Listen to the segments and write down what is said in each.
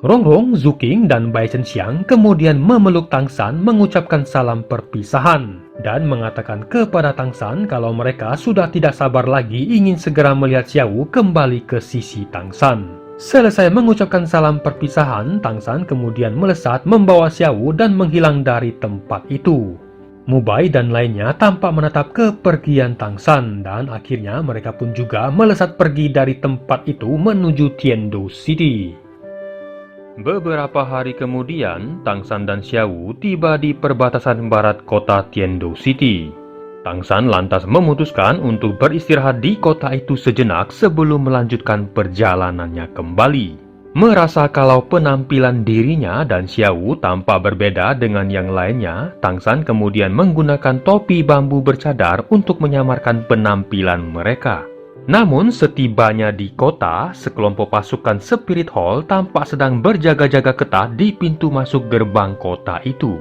Rongrong, Zuking, dan Bai Zhenxiang kemudian memeluk Tang San mengucapkan salam perpisahan dan mengatakan kepada Tang San kalau mereka sudah tidak sabar lagi ingin segera melihat Xiao kembali ke sisi Tang San. Selesai mengucapkan salam perpisahan, Tang San kemudian melesat membawa Xiao dan menghilang dari tempat itu. Mubai dan lainnya tampak menatap kepergian Tang San dan akhirnya mereka pun juga melesat pergi dari tempat itu menuju Tiendo City. Beberapa hari kemudian, Tang San dan Xiao tiba di perbatasan barat kota Tiendo City. Tang San lantas memutuskan untuk beristirahat di kota itu sejenak sebelum melanjutkan perjalanannya kembali. Merasa kalau penampilan dirinya dan Xiao tampak berbeda dengan yang lainnya, Tang San kemudian menggunakan topi bambu bercadar untuk menyamarkan penampilan mereka. Namun setibanya di kota, sekelompok pasukan Spirit Hall tampak sedang berjaga-jaga ketat di pintu masuk gerbang kota itu.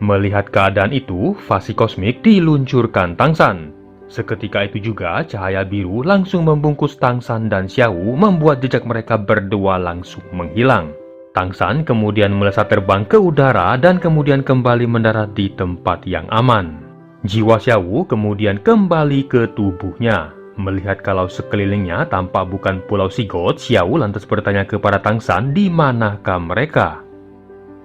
Melihat keadaan itu, fasi kosmik diluncurkan Tang San. Seketika itu juga, cahaya biru langsung membungkus Tang San dan Xiao, membuat jejak mereka berdua langsung menghilang. Tang San kemudian melesat terbang ke udara dan kemudian kembali mendarat di tempat yang aman. Jiwa Xiao kemudian kembali ke tubuhnya. Melihat kalau sekelilingnya tampak bukan Pulau Sigot, Xiao lantas bertanya kepada Tang San di manakah mereka.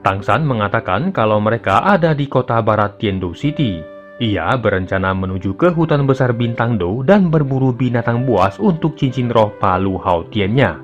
Tang San mengatakan kalau mereka ada di kota barat Tiendo City. Ia berencana menuju ke hutan besar Bintang Do dan berburu binatang buas untuk cincin roh Palu Hao Tiannya.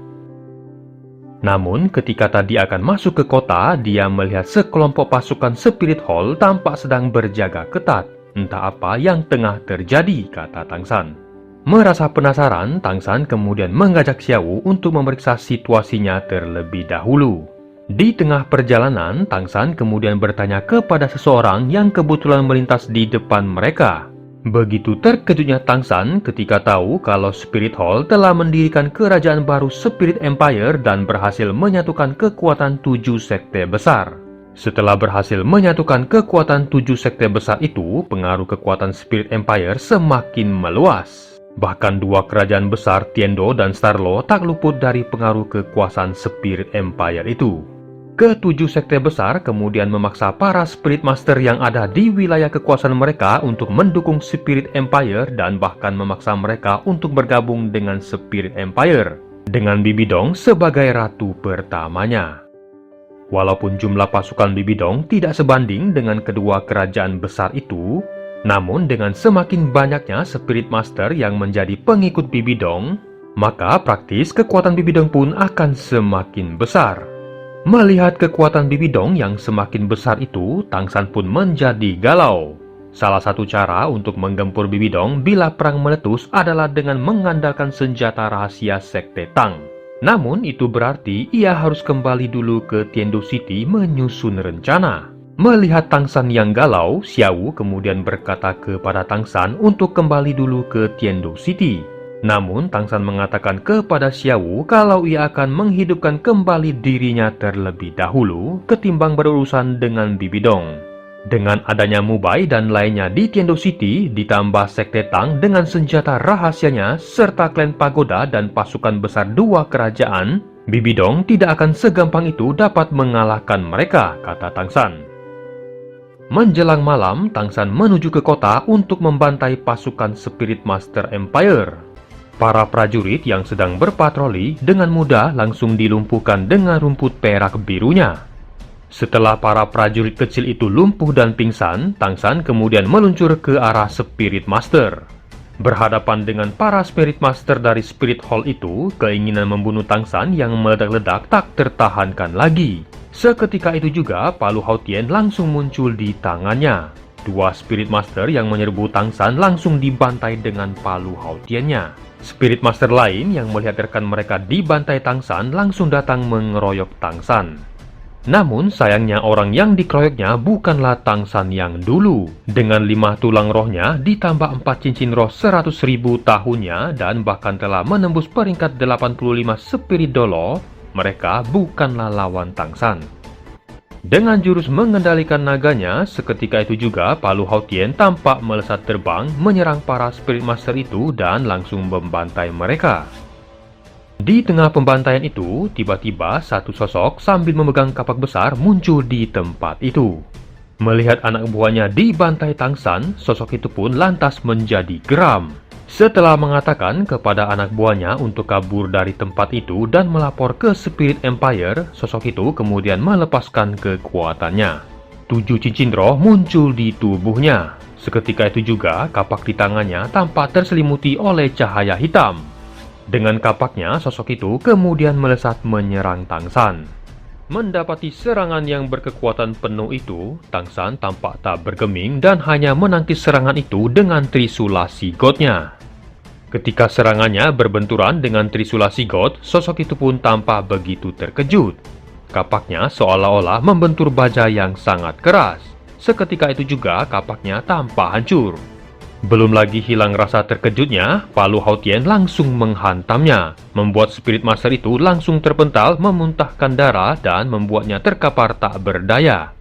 Namun ketika tadi akan masuk ke kota, dia melihat sekelompok pasukan Spirit Hall tampak sedang berjaga ketat. Entah apa yang tengah terjadi, kata Tang San. Merasa penasaran, Tang San kemudian mengajak Xiao untuk memeriksa situasinya terlebih dahulu. Di tengah perjalanan, Tang San kemudian bertanya kepada seseorang yang kebetulan melintas di depan mereka. Begitu terkejutnya Tang San ketika tahu kalau Spirit Hall telah mendirikan kerajaan baru Spirit Empire dan berhasil menyatukan kekuatan 7 sekte besar. Setelah berhasil menyatukan kekuatan 7 sekte besar itu, pengaruh kekuatan Spirit Empire semakin meluas. Bahkan dua kerajaan besar Tiendo dan Starlo tak luput dari pengaruh kekuasaan Spirit Empire itu. Ketujuh sekte besar kemudian memaksa para Spirit Master yang ada di wilayah kekuasaan mereka untuk mendukung Spirit Empire dan bahkan memaksa mereka untuk bergabung dengan Spirit Empire, dengan Bibidong sebagai ratu pertamanya. Walaupun jumlah pasukan Bibidong tidak sebanding dengan kedua kerajaan besar itu, namun dengan semakin banyaknya Spirit Master yang menjadi pengikut Bibidong, maka praktis kekuatan Bibidong pun akan semakin besar. Melihat kekuatan Bibidong yang semakin besar itu, Tang San pun menjadi galau. Salah satu cara untuk menggempur Bibidong bila perang meletus adalah dengan mengandalkan senjata rahasia Sekte Tang. Namun itu berarti ia harus kembali dulu ke Tiendo City menyusun rencana. Melihat Tang San yang galau, Xiao kemudian berkata kepada Tang San untuk kembali dulu ke Tiendo City. Namun Tang San mengatakan kepada Xiao kalau ia akan menghidupkan kembali dirinya terlebih dahulu ketimbang berurusan dengan Bibidong. Dengan adanya Mubai dan lainnya di Tiendo City, ditambah Sekte Tang dengan senjata rahasianya, serta klan Pagoda dan pasukan besar dua kerajaan, Bibidong tidak akan segampang itu dapat mengalahkan mereka, kata Tang San. Menjelang malam, Tang San menuju ke kota untuk membantai pasukan Spirit Master Empire. Para prajurit yang sedang berpatroli dengan mudah langsung dilumpuhkan dengan rumput perak birunya. Setelah para prajurit kecil itu lumpuh dan pingsan, Tang San kemudian meluncur ke arah Spirit Master. Berhadapan dengan para Spirit Master dari Spirit Hall itu, keinginan membunuh Tang San yang meledak-ledak tak tertahankan lagi. Seketika itu juga, Palu Hao Tian langsung muncul di tangannya. Dua Spirit Master yang menyerbu Tang San langsung dibantai dengan Palu Hao Tiannya. Spirit Master lain yang melihat rekan mereka dibantai Tang San langsung datang mengeroyok Tang San. Namun sayangnya orang yang dikeroyoknya bukanlah Tang San yang dulu. Dengan 5 tulang rohnya ditambah 4 cincin roh 100.000 tahunnya dan bahkan telah menembus peringkat 85 Spirit Dolo, mereka bukanlah lawan Tang San. Dengan jurus mengendalikan naganya, seketika itu juga Palu Hao Tian tampak melesat terbang menyerang para Spirit Master itu dan langsung membantai mereka. Di tengah pembantaian itu, tiba-tiba satu sosok sambil memegang kapak besar muncul di tempat itu. Melihat anak buahnya dibantai Tangsan, sosok itu pun lantas menjadi geram. Setelah mengatakan kepada anak buahnya untuk kabur dari tempat itu dan melapor ke Spirit Empire, sosok itu kemudian melepaskan kekuatannya. 7 cincin roh muncul di tubuhnya. Seketika itu juga, kapak di tangannya tampak terselimuti oleh cahaya hitam. Dengan kapaknya, sosok itu kemudian melesat menyerang Tangsan. Mendapati serangan yang berkekuatan penuh itu, Tangsan tampak tak bergeming dan hanya menangkis serangan itu dengan Trisula Sigotnya. Ketika serangannya berbenturan dengan Trisula Sigot, sosok itu pun tampak begitu terkejut. Kapaknya seolah-olah membentur baja yang sangat keras. Seketika itu juga kapaknya tampak hancur. Belum lagi hilang rasa terkejutnya, palu Hautien langsung menghantamnya, membuat Spirit Master itu langsung terpental memuntahkan darah dan membuatnya terkapar tak berdaya.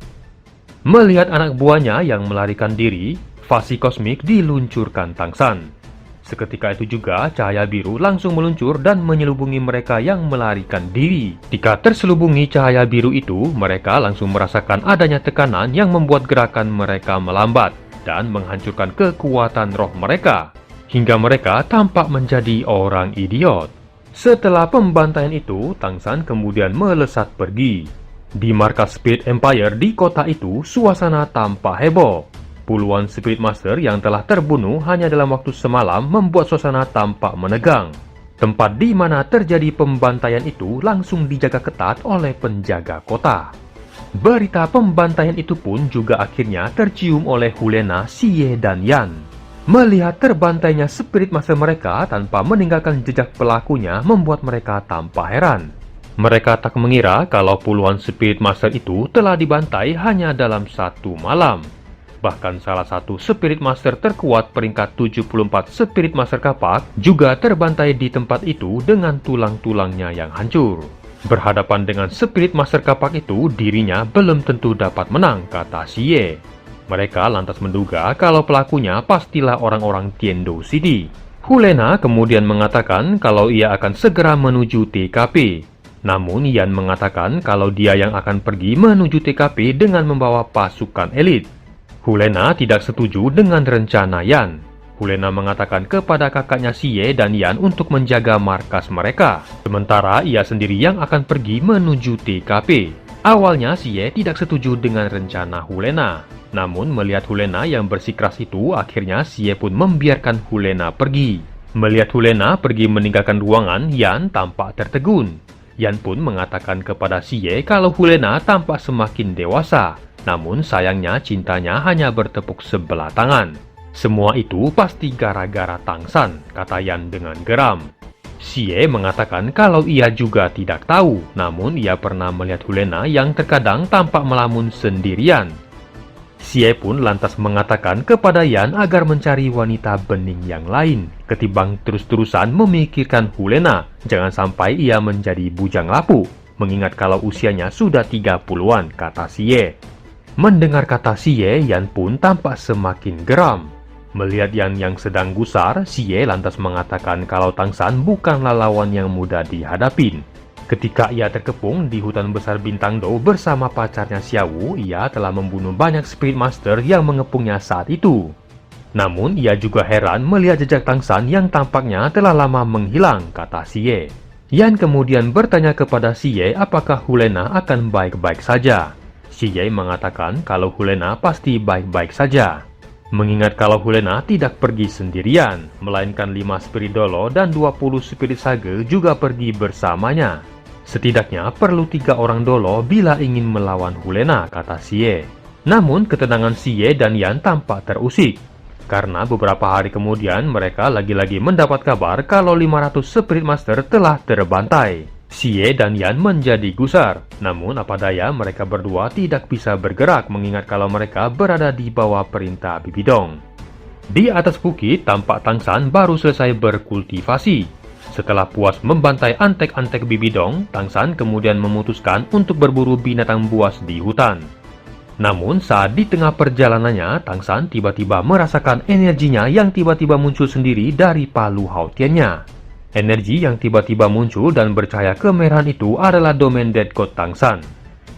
Melihat anak buahnya yang melarikan diri, Fasi Kosmik diluncurkan Tangsan. Seketika itu juga cahaya biru langsung meluncur dan menyelubungi mereka yang melarikan diri. Ketika terselubungi cahaya biru itu, mereka langsung merasakan adanya tekanan yang membuat gerakan mereka melambat dan menghancurkan kekuatan roh mereka, hingga mereka tampak menjadi orang idiot. Setelah pembantaian itu, Tangsan kemudian melesat pergi. Di markas Spirit Empire di kota itu, suasana tampak heboh. Puluhan Spirit Master yang telah terbunuh hanya dalam waktu semalam membuat suasana tampak menegang. Tempat di mana terjadi pembantaian itu langsung dijaga ketat oleh penjaga kota. Berita pembantaian itu pun juga akhirnya tercium oleh Hulena, Xie, dan Yan. Melihat terbantainya Spirit Master mereka tanpa meninggalkan jejak pelakunya membuat mereka tampak heran. Mereka tak mengira kalau puluhan Spirit Master itu telah dibantai hanya dalam satu malam. Bahkan salah satu Spirit Master terkuat peringkat 74 Spirit Master Kapak juga terbantai di tempat itu dengan tulang-tulangnya yang hancur. Berhadapan dengan Spirit Master Kapak itu, dirinya belum tentu dapat menang, kata Xie. Mereka lantas menduga kalau pelakunya pastilah orang-orang Tiendo City. Hulena kemudian mengatakan kalau ia akan segera menuju TKP. Namun Yan mengatakan kalau dia yang akan pergi menuju TKP dengan membawa pasukan elit. Hulena tidak setuju dengan rencana Yan. Hulena mengatakan kepada kakaknya Xie dan Yan untuk menjaga markas mereka. Sementara ia sendiri yang akan pergi menuju TKP. Awalnya Xie tidak setuju dengan rencana Hulena. Namun melihat Hulena yang bersikeras itu, akhirnya Xie pun membiarkan Hulena pergi. Melihat Hulena pergi meninggalkan ruangan, Yan tampak tertegun. Yan pun mengatakan kepada Xie kalau Hulena tampak semakin dewasa. Namun sayangnya cintanya hanya bertepuk sebelah tangan. Semua itu pasti gara-gara Tangsan, kata Yan dengan geram. Xie mengatakan kalau ia juga tidak tahu, namun ia pernah melihat Hulena yang terkadang tampak melamun sendirian. Xie pun lantas mengatakan kepada Yan agar mencari wanita bening yang lain, ketimbang terus-terusan memikirkan Hulena. Jangan sampai ia menjadi bujang lapuk, mengingat kalau usianya sudah 30-an, kata Xie. Mendengar kata Xie, Yan pun tampak semakin geram. Melihat Yan yang sedang gusar, Xie lantas mengatakan kalau Tangsan bukanlah lawan yang mudah dihadapin. Ketika ia terkepung di hutan besar Bintang Do bersama pacarnya Xiaowu, ia telah membunuh banyak Spirit Master yang mengepungnya saat itu. Namun ia juga heran melihat jejak Tangsan yang tampaknya telah lama menghilang, kata Xie. Yan kemudian bertanya kepada Xie apakah Hulena akan baik-baik saja. Xie mengatakan kalau Hulena pasti baik-baik saja. Mengingat kalau Hulena tidak pergi sendirian, melainkan 5 Spirit Dolo dan 20 Spirit Sage juga pergi bersamanya. Setidaknya perlu 3 orang Dolo bila ingin melawan Hulena, kata Xie. Namun ketenangan Xie dan Yan tampak terusik. Karena beberapa hari kemudian mereka lagi-lagi mendapat kabar kalau 500 Spirit Master telah terbantai. Xie dan Yan menjadi gusar, namun apa daya mereka berdua tidak bisa bergerak mengingat kalau mereka berada di bawah perintah Bibidong. Di atas bukit tampak Tangsan baru selesai berkultivasi. Setelah puas membantai antek-antek Bibidong, Tangsan kemudian memutuskan untuk berburu binatang buas di hutan. Namun saat di tengah perjalanannya, Tangsan tiba-tiba merasakan energinya yang tiba-tiba muncul sendiri dari palu Hautiennya. Energi yang tiba-tiba muncul dan bercahaya kemerahan itu adalah domain Dead God Tangsan.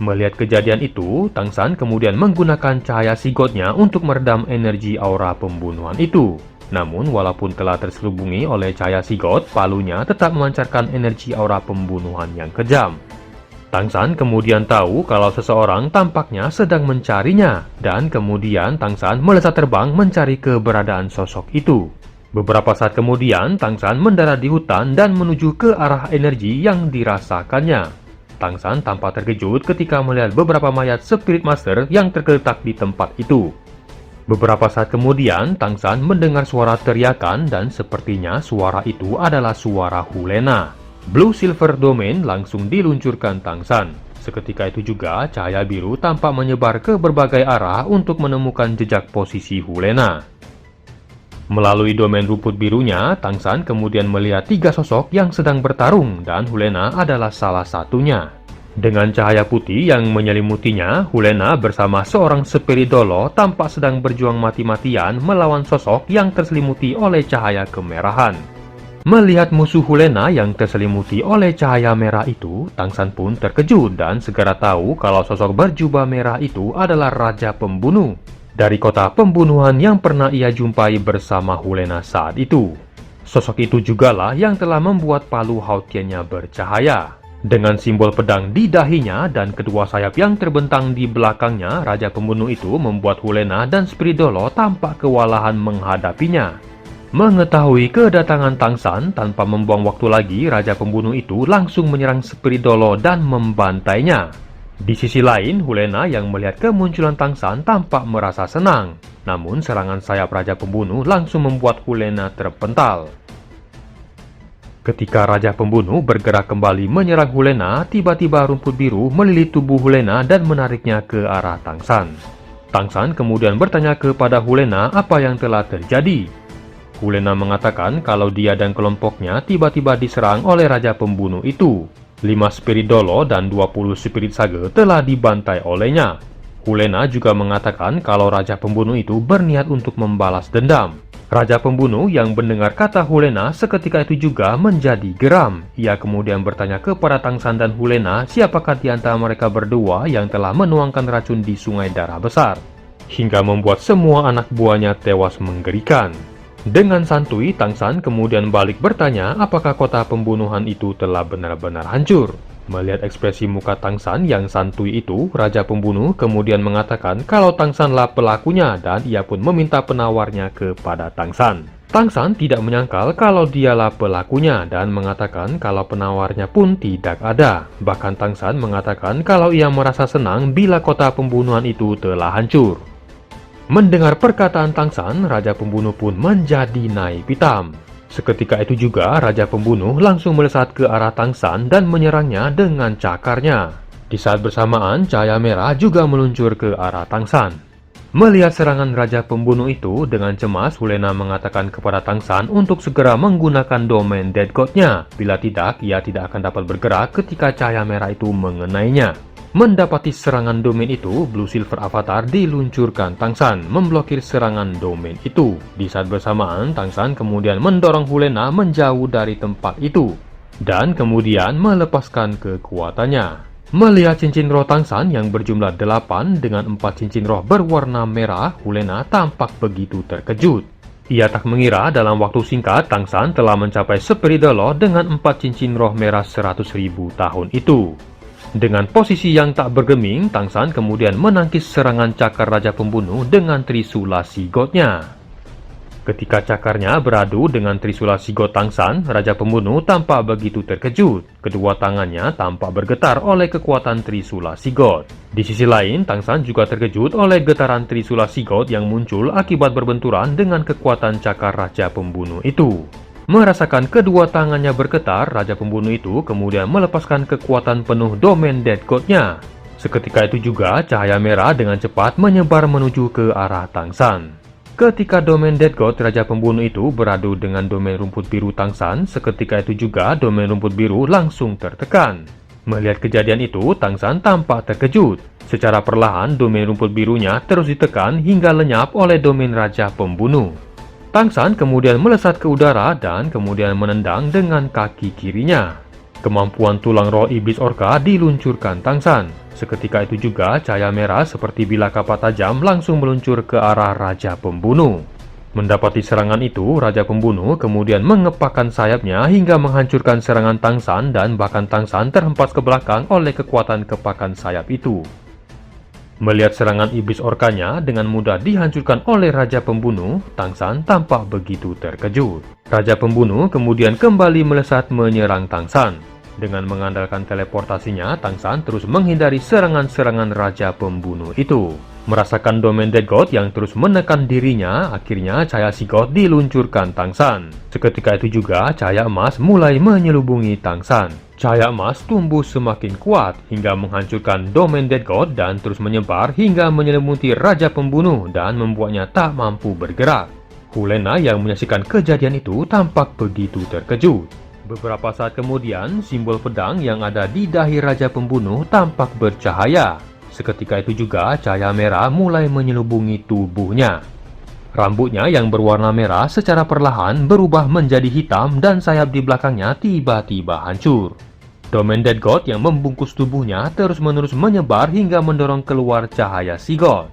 Melihat kejadian itu, Tangsan kemudian menggunakan cahaya sigotnya untuk meredam energi aura pembunuhan itu. Namun, walaupun telah terselubungi oleh cahaya sigot, palunya tetap memancarkan energi aura pembunuhan yang kejam. Tangsan kemudian tahu kalau seseorang tampaknya sedang mencarinya, dan kemudian Tangsan melesat terbang mencari keberadaan sosok itu. Beberapa saat kemudian, Tangsan mendarat di hutan dan menuju ke arah energi yang dirasakannya. Tangsan tampak terkejut ketika melihat beberapa mayat Spirit Master yang tergeletak di tempat itu. Beberapa saat kemudian, Tangsan mendengar suara teriakan dan sepertinya suara itu adalah suara Hulena. Blue Silver Domain langsung diluncurkan Tangsan. Seketika itu juga, cahaya biru tampak menyebar ke berbagai arah untuk menemukan jejak posisi Hulena. Melalui domain rumput birunya, Tangsan kemudian melihat 3 sosok yang sedang bertarung dan Hulena adalah salah satunya. Dengan cahaya putih yang menyelimutinya, Hulena bersama seorang Spiridolo tampak sedang berjuang mati-matian melawan sosok yang terselimuti oleh cahaya kemerahan. Melihat musuh Hulena yang terselimuti oleh cahaya merah itu, Tangsan pun terkejut dan segera tahu kalau sosok berjubah merah itu adalah Raja Pembunuh dari kota pembunuhan yang pernah ia jumpai bersama Hulena saat itu. Sosok itu jugalah yang telah membuat palu Hautiannya bercahaya. Dengan simbol pedang di dahinya dan kedua sayap yang terbentang di belakangnya, Raja Pembunuh itu membuat Hulena dan Spiridolo tampak kewalahan menghadapinya. Mengetahui kedatangan Tangsan, tanpa membuang waktu lagi, Raja Pembunuh itu langsung menyerang Spiridolo dan membantainya. Di sisi lain, Hulena yang melihat kemunculan Tangsan tampak merasa senang. Namun serangan sayap Raja Pembunuh langsung membuat Hulena terpental. Ketika Raja Pembunuh bergerak kembali menyerang Hulena, tiba-tiba rumput biru melilit tubuh Hulena dan menariknya ke arah Tangsan. Tangsan kemudian bertanya kepada Hulena apa yang telah terjadi. Hulena mengatakan kalau dia dan kelompoknya tiba-tiba diserang oleh Raja Pembunuh itu. 5 Spiridolo dan 20 Spirit Sage telah dibantai olehnya. Hulena juga mengatakan kalau Raja Pembunuh itu berniat untuk membalas dendam. Raja Pembunuh yang mendengar kata Hulena seketika itu juga menjadi geram. Ia kemudian bertanya kepada Tangsan dan Hulena siapakah di antara mereka berdua yang telah menuangkan racun di Sungai Darah Besar, hingga membuat semua anak buahnya tewas menggerikan. Dengan santuy, Tangsan kemudian balik bertanya apakah kota pembunuhan itu telah benar-benar hancur. Melihat ekspresi muka Tangsan yang santuy itu, Raja Pembunuh kemudian mengatakan kalau Tangsanlah pelakunya dan ia pun meminta penawarnya kepada Tangsan. Tangsan tidak menyangkal kalau dialah pelakunya dan mengatakan kalau penawarnya pun tidak ada. Bahkan Tangsan mengatakan kalau ia merasa senang bila kota pembunuhan itu telah hancur. Mendengar perkataan Tangsan, Raja Pembunuh pun menjadi naik pitam. Seketika itu juga, Raja Pembunuh langsung melesat ke arah Tangsan dan menyerangnya dengan cakarnya. Di saat bersamaan, cahaya merah juga meluncur ke arah Tangsan. Melihat serangan Raja Pembunuh itu, dengan cemas Hulena mengatakan kepada Tangsan untuk segera menggunakan domain Dead God-nya. Bila tidak, ia tidak akan dapat bergerak ketika cahaya merah itu mengenainya. Mendapati serangan domain itu, Blue Silver Avatar diluncurkan Tangsan, memblokir serangan domain itu. Di saat bersamaan, Tangsan kemudian mendorong Hulena menjauh dari tempat itu, dan kemudian melepaskan kekuatannya. Melihat cincin roh Tangsan yang berjumlah 8 dengan 4 cincin roh berwarna merah, Hulena tampak begitu terkejut. Ia tak mengira dalam waktu singkat, Tangsan telah mencapai Spiridolo dengan 4 cincin roh merah 100.000 tahun itu. Dengan posisi yang tak bergeming, Tangsan kemudian menangkis serangan cakar Raja Pembunuh dengan Trisula Sigotnya. Ketika cakarnya beradu dengan Trisula Sigot Tangsan, Raja Pembunuh tampak begitu terkejut. Kedua tangannya tampak bergetar oleh kekuatan Trisula Sigot. Di sisi lain, Tangsan juga terkejut oleh getaran Trisula Sigot yang muncul akibat berbenturan dengan kekuatan cakar Raja Pembunuh itu. Merasakan kedua tangannya bergetar, Raja Pembunuh itu kemudian melepaskan kekuatan penuh domain Dead God-nya. Seketika itu juga, cahaya merah dengan cepat menyebar menuju ke arah Tangsan. Ketika domain Dead God Raja Pembunuh itu beradu dengan domain rumput biru Tangsan, seketika itu juga domain rumput biru langsung tertekan. Melihat kejadian itu, Tangsan tampak terkejut. Secara perlahan, domain rumput birunya terus ditekan hingga lenyap oleh domain Raja Pembunuh. Tang San kemudian melesat ke udara dan kemudian menendang dengan kaki kirinya. Kemampuan tulang roh iblis orka diluncurkan Tang San. Seketika itu juga cahaya merah seperti bilah kapak tajam langsung meluncur ke arah Raja Pembunuh. Mendapati serangan itu, Raja Pembunuh kemudian mengepakkan sayapnya hingga menghancurkan serangan Tang San dan bahkan Tang San terhempas ke belakang oleh kekuatan kepakan sayap itu. Melihat serangan iblis orkanya dengan mudah dihancurkan oleh Raja Pembunuh, Tang San tampak begitu terkejut. Raja Pembunuh kemudian kembali melesat menyerang Tang San. Dengan mengandalkan teleportasinya, Tang San terus menghindari serangan-serangan Raja Pembunuh itu. Merasakan domain Dead God yang terus menekan dirinya, akhirnya cahaya Sigoth diluncurkan Tang San. Seketika itu juga cahaya emas mulai menyelubungi Tang San. Cahaya emas tumbuh semakin kuat hingga menghancurkan domain Dead God dan terus menyebar hingga menyelimuti Raja Pembunuh dan membuatnya tak mampu bergerak. Hulena yang menyaksikan kejadian itu tampak begitu terkejut. Beberapa saat kemudian, simbol pedang yang ada di dahi Raja Pembunuh tampak bercahaya. Seketika itu juga cahaya merah mulai menyelubungi tubuhnya. Rambutnya yang berwarna merah secara perlahan berubah menjadi hitam dan sayap di belakangnya tiba-tiba hancur. Domain Dead God yang membungkus tubuhnya terus-menerus menyebar hingga mendorong keluar cahaya Sigoth.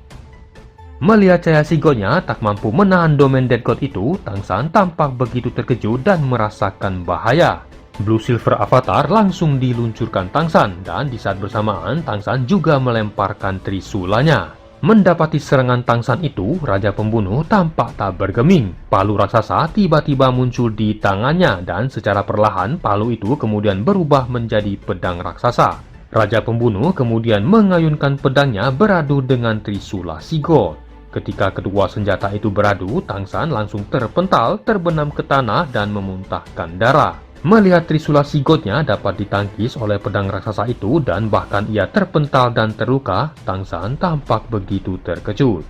Melihat cahaya Sigothnya tak mampu menahan domain Dead God itu, Tang San tampak begitu terkejut dan merasakan bahaya. Blue Silver Avatar langsung diluncurkan Tang San dan di saat bersamaan Tang San juga melemparkan trisulanya. Mendapati serangan Tang San itu, Raja Pembunuh tampak tak bergeming. Palu raksasa tiba-tiba muncul di tangannya dan secara perlahan palu itu kemudian berubah menjadi pedang raksasa. Raja Pembunuh kemudian mengayunkan pedangnya beradu dengan trisula Sigoth. Ketika kedua senjata itu beradu, Tang San langsung terpental, terbenam ke tanah dan memuntahkan darah. Melihat trisula Sigothnya dapat ditangkis oleh pedang raksasa itu dan bahkan ia terpental dan terluka, Tang San tampak begitu terkejut.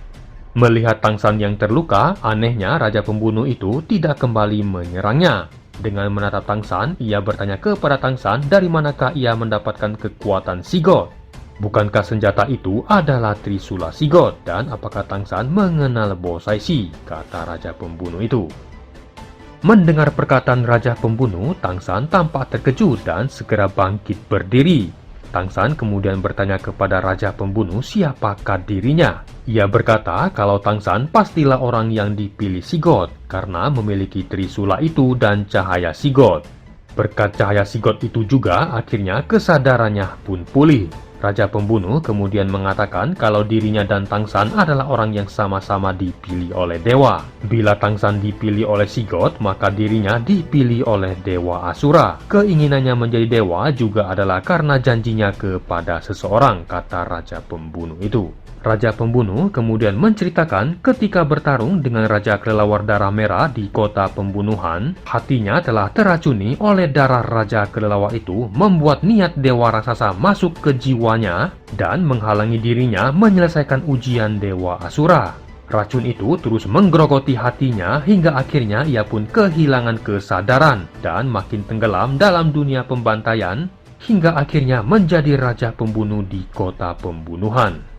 Melihat Tang San yang terluka, anehnya Raja Pembunuh itu tidak kembali menyerangnya. Dengan menatap Tang San, ia bertanya kepada Tang San dari manakah ia mendapatkan kekuatan Sigoth. Bukankah senjata itu adalah trisula Sigoth dan apakah Tang San mengenal Bo Sai Si, kata Raja Pembunuh itu. Mendengar perkataan Raja Pembunuh, Tang San tampak terkejut dan segera bangkit berdiri. Tang San kemudian bertanya kepada Raja Pembunuh siapakah dirinya. Ia berkata kalau Tang San pastilah orang yang dipilih Sigoth karena memiliki trisula itu dan cahaya Sigoth. Berkat cahaya Sigoth itu juga akhirnya kesadarannya pun pulih. Raja Pembunuh kemudian mengatakan kalau dirinya dan Tang San adalah orang yang sama-sama dipilih oleh dewa. Bila Tang San dipilih oleh Sigoth, maka dirinya dipilih oleh Dewa Asura. Keinginannya menjadi dewa juga adalah karena janjinya kepada seseorang, kata Raja Pembunuh itu. Raja Pembunuh kemudian menceritakan ketika bertarung dengan Raja Kelelawar Darah Merah di kota pembunuhan, hatinya telah teracuni oleh darah Raja Kelelawar itu membuat niat Dewa Raksasa masuk ke jiwanya dan menghalangi dirinya menyelesaikan ujian Dewa Asura. Racun itu terus menggerogoti hatinya hingga akhirnya ia pun kehilangan kesadaran dan makin tenggelam dalam dunia pembantaian hingga akhirnya menjadi Raja Pembunuh di kota pembunuhan.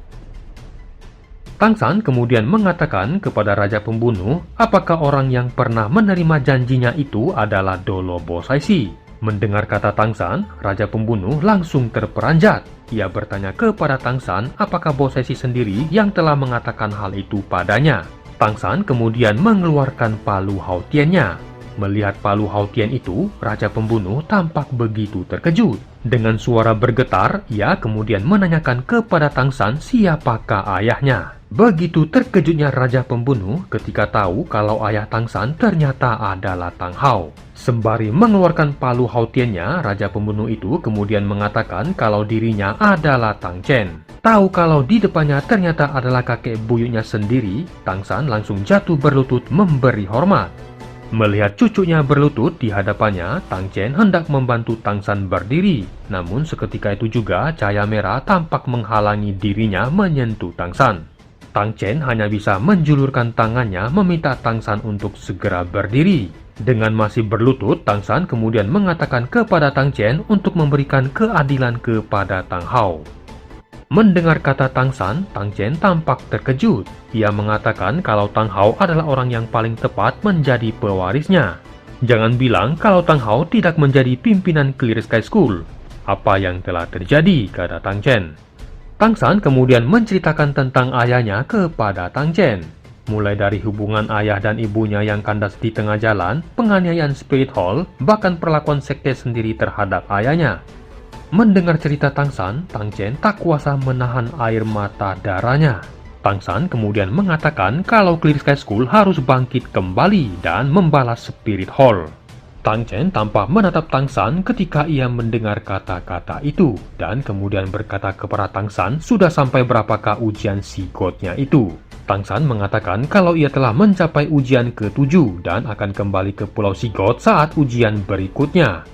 Tang San kemudian mengatakan kepada Raja Pembunuh apakah orang yang pernah menerima janjinya itu adalah Dolo Bo Sai Si. Mendengar kata Tang San, Raja Pembunuh langsung terperanjat. Ia bertanya kepada Tang San apakah Bo Sai Si sendiri yang telah mengatakan hal itu padanya. Tang San kemudian mengeluarkan palu Hautiannya. Melihat palu Hautian itu, Raja Pembunuh tampak begitu terkejut. Dengan suara bergetar, ia kemudian menanyakan kepada Tang San siapakah ayahnya. Begitu terkejutnya Raja Pembunuh ketika tahu kalau ayah Tang San ternyata adalah Tang Hao. Sembari mengeluarkan palu Hautiannya, Raja Pembunuh itu kemudian mengatakan kalau dirinya adalah Tang Chen. Tahu kalau di depannya ternyata adalah kakek buyutnya sendiri, Tang San langsung jatuh berlutut memberi hormat. Melihat cucunya berlutut di hadapannya, Tang Chen hendak membantu Tang San berdiri. Namun seketika itu juga cahaya merah tampak menghalangi dirinya menyentuh Tang San. Tang Chen hanya bisa menjulurkan tangannya meminta Tang San untuk segera berdiri. Dengan masih berlutut, Tang San kemudian mengatakan kepada Tang Chen untuk memberikan keadilan kepada Tang Hao. Mendengar kata Tang San, Tang Chen tampak terkejut. Ia mengatakan kalau Tang Hao adalah orang yang paling tepat menjadi pewarisnya. Jangan bilang kalau Tang Hao tidak menjadi pimpinan Clear Sky School. Apa yang telah terjadi, kata Tang Chen. Tang San kemudian menceritakan tentang ayahnya kepada Tang Chen. Mulai dari hubungan ayah dan ibunya yang kandas di tengah jalan, penganiayaan Spirit Hall, bahkan perlakuan sekte sendiri terhadap ayahnya. Mendengar cerita Tang San, Tang Chen tak kuasa menahan air mata darahnya. Tang San kemudian mengatakan kalau Clear Sky School harus bangkit kembali dan membalas Spirit Hall. Tang Chen tampak menatap Tang San ketika ia mendengar kata-kata itu, dan kemudian berkata kepada Tang San sudah sampai berapakah ujian Sigotnya itu. Tang San mengatakan kalau ia telah mencapai ujian ke-7 dan akan kembali ke Pulau Sigot saat ujian berikutnya.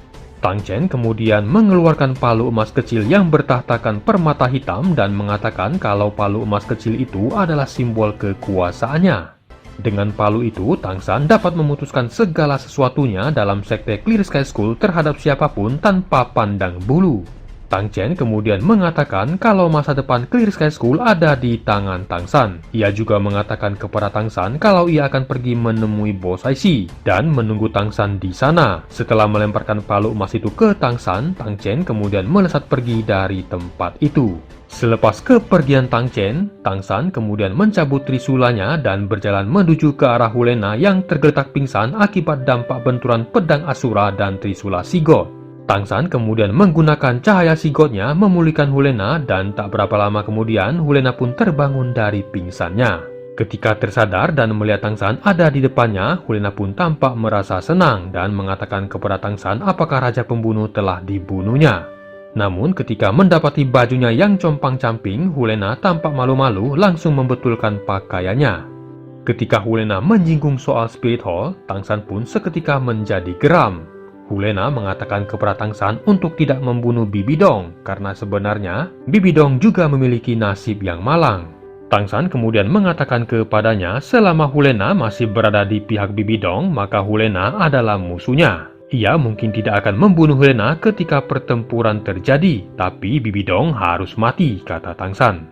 Tang Chen kemudian mengeluarkan palu emas kecil yang bertahtakan permata hitam dan mengatakan kalau palu emas kecil itu adalah simbol kekuasaannya. Dengan palu itu, Tang San dapat memutuskan segala sesuatunya dalam sekte Clear Sky School terhadap siapapun tanpa pandang bulu. Tang Chen kemudian mengatakan kalau masa depan Clear Sky School ada di tangan Tang San. Ia juga mengatakan kepada Tang San kalau ia akan pergi menemui Bos Aishi dan menunggu Tang San di sana. Setelah melemparkan palu emas itu ke Tang San, Tang Chen kemudian melesat pergi dari tempat itu. Selepas kepergian Tang Chen, Tang San kemudian mencabut trisulanya dan berjalan menuju ke arah Hulena yang tergeletak pingsan akibat dampak benturan pedang Asura dan trisula Sigot. Tang San kemudian menggunakan cahaya Sigotnya memulihkan Hulena dan tak berapa lama kemudian Hulena pun terbangun dari pingsannya. Ketika tersadar dan melihat Tang San ada di depannya, Hulena pun tampak merasa senang dan mengatakan kepada Tang San apakah raja pembunuh telah dibunuhnya. Namun ketika mendapati bajunya yang compang-camping, Hulena tampak malu-malu langsung membetulkan pakaiannya. Ketika Hulena menyinggung soal Spirit Hall, Tang San pun seketika menjadi geram. Hulena mengatakan kepada Tang San untuk tidak membunuh Bibi Dong, karena sebenarnya Bibi Dong juga memiliki nasib yang malang. Tang San kemudian mengatakan kepadanya selama Hulena masih berada di pihak Bibi Dong, maka Hulena adalah musuhnya. Ia mungkin tidak akan membunuh Hulena ketika pertempuran terjadi, tapi Bibi Dong harus mati, kata Tang San.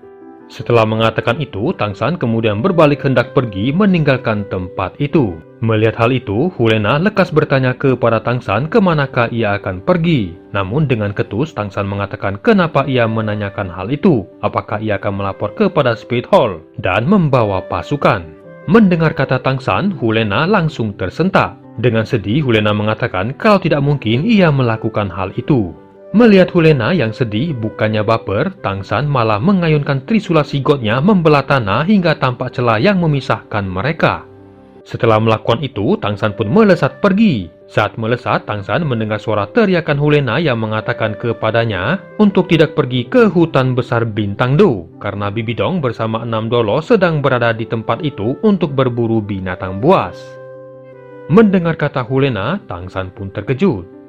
Setelah mengatakan itu, Tang San kemudian berbalik hendak pergi meninggalkan tempat itu. Melihat hal itu, Hulena lekas bertanya kepada Tang San kemanakah ia akan pergi. Namun dengan ketus, Tang San mengatakan kenapa ia menanyakan hal itu. Apakah ia akan melapor kepada Spirit Hall dan membawa pasukan. Mendengar kata Tang San, Hulena langsung tersentak. Dengan sedih, Hulena mengatakan kalau tidak mungkin ia melakukan hal itu. Melihat Hulena yang sedih, bukannya baper, Tang San malah mengayunkan trisula Sigotnya membelah tanah hingga tampak celah yang memisahkan mereka. Setelah melakukan itu, Tang San pun melesat pergi. Saat melesat, Tang San mendengar suara teriakan Hulena yang mengatakan kepadanya untuk tidak pergi ke hutan besar Bintang Do, karena Bibi Dong bersama 6 dolo sedang berada di tempat itu untuk berburu binatang buas. Mendengar kata Hulena, Tang San pun terkejut.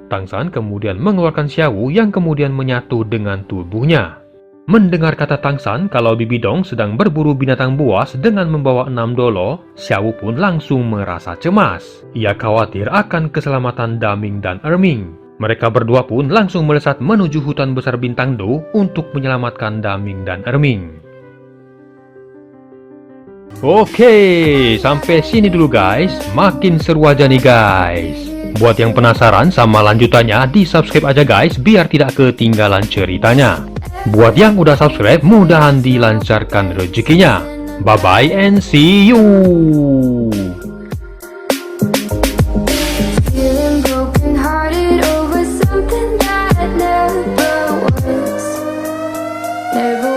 Tang San kemudian mengeluarkan Xiaowu yang kemudian menyatu dengan tubuhnya. Mendengar kata Tang San kalau Bibi Dong sedang berburu binatang buas dengan membawa 6 dolo, Xiaowu pun langsung merasa cemas. Ia khawatir akan keselamatan Daming dan Erming. Mereka berdua pun langsung melesat menuju hutan besar Bintang Do untuk menyelamatkan Daming dan Erming. Oke, sampai sini dulu guys. Makin seru aja nih guys. Buat yang penasaran sama lanjutannya, di subscribe aja guys, biar tidak ketinggalan ceritanya. Buat yang udah subscribe, mudahan dilancarkan rezekinya. Bye-bye and see you. Feeling broken-hearted over something that never was. Never